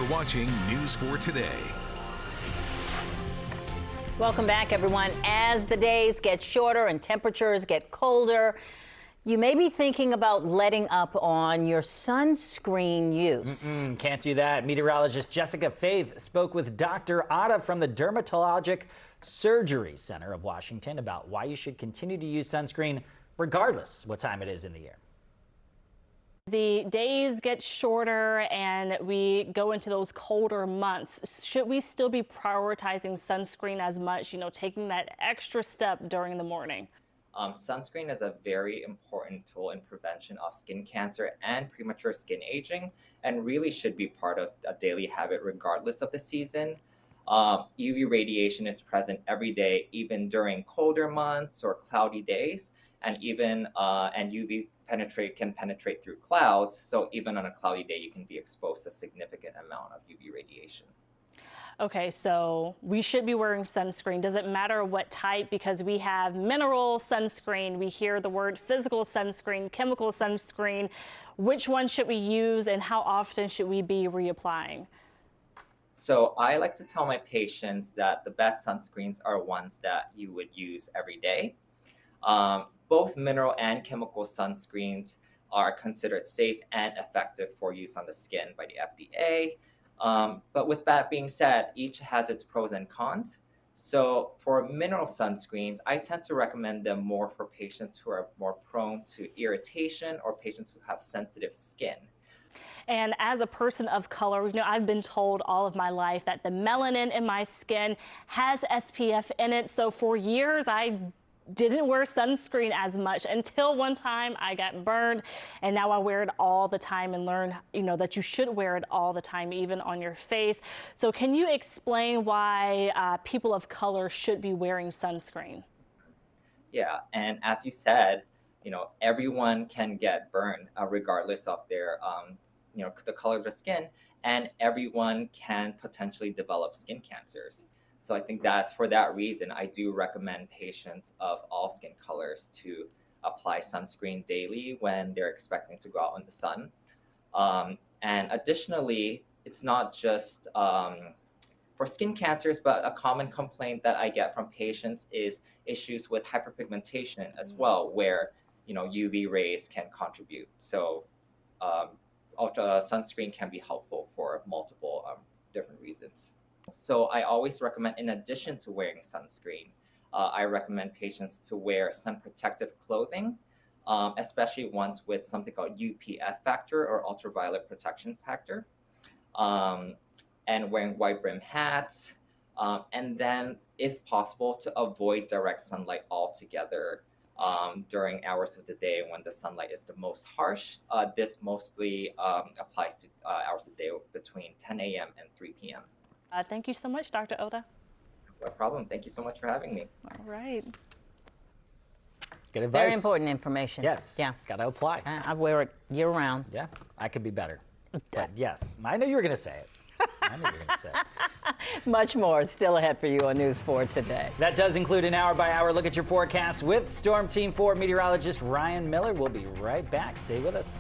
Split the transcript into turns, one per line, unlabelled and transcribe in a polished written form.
You're watching News 4 Today.
Welcome back, everyone. As the days get shorter and temperatures get colder, you may be thinking about letting up on your sunscreen use.
Can't do that. Meteorologist Jessica Faith spoke with Dr. Otta from the Dermatologic Surgery Center of Washington about why you should continue to use sunscreen regardless what time it is in the year.
The days get shorter and we go into those colder months. Should we still be prioritizing sunscreen as much, taking that extra step during the morning?
Sunscreen is a very important tool in prevention of skin cancer and premature skin aging, and really should be part of a daily habit regardless of the season. UV radiation is present every day, even during colder months or cloudy days, and UV can penetrate through clouds. So even on a cloudy day, you can be exposed to a significant amount of UV radiation.
Okay, so we should be wearing sunscreen. Does it matter what type? Because we have mineral sunscreen, we hear the word physical sunscreen, chemical sunscreen. Which one should we use and how often should we be reapplying?
So I like to tell my patients that the best sunscreens are ones that you would use every day. Both mineral and chemical sunscreens are considered safe and effective for use on the skin by the FDA. But with that being said, each has its pros and cons. So for mineral sunscreens, I tend to recommend them more for patients who are more prone to irritation or patients who have sensitive skin.
And as a person of color, I've been told all of my life that the melanin in my skin has SPF in it. So for years, I didn't wear sunscreen as much until one time I got burned, and now I wear it all the time and learn, that you should wear it all the time, even on your face. So can you explain why people of color should be wearing sunscreen?
Yeah, and as you said, everyone can get burned regardless of their, the color of their skin, and everyone can potentially develop skin cancers. So I think that for that reason, I do recommend patients of all skin colors to apply sunscreen daily when they're expecting to go out in the sun. And additionally, it's not just for skin cancers, but a common complaint that I get from patients is issues with hyperpigmentation as well, where UV rays can contribute. So sunscreen can be helpful for multiple different reasons. So I always recommend, in addition to wearing sunscreen, I recommend patients to wear sun protective clothing, especially ones with something called UPF factor or ultraviolet protection factor, and wearing wide brim hats, and then, if possible, to avoid direct sunlight altogether during hours of the day when the sunlight is the most harsh. This mostly applies to hours of the day between 10 a.m. and 3 p.m.
Thank you so much, Dr. Otta.
No problem. Thank you so much for having me.
All right.
Good advice.
Very important information.
Yes.
Yeah.
Gotta apply.
I wear it year round.
Yeah, I could be better. But yes, I know you were gonna say it. I knew you were gonna say it.
Much more still ahead for you on News 4 Today.
That does include an hour-by-hour look at your forecast with Storm Team 4 meteorologist Ryan Miller. We'll be right back. Stay with us.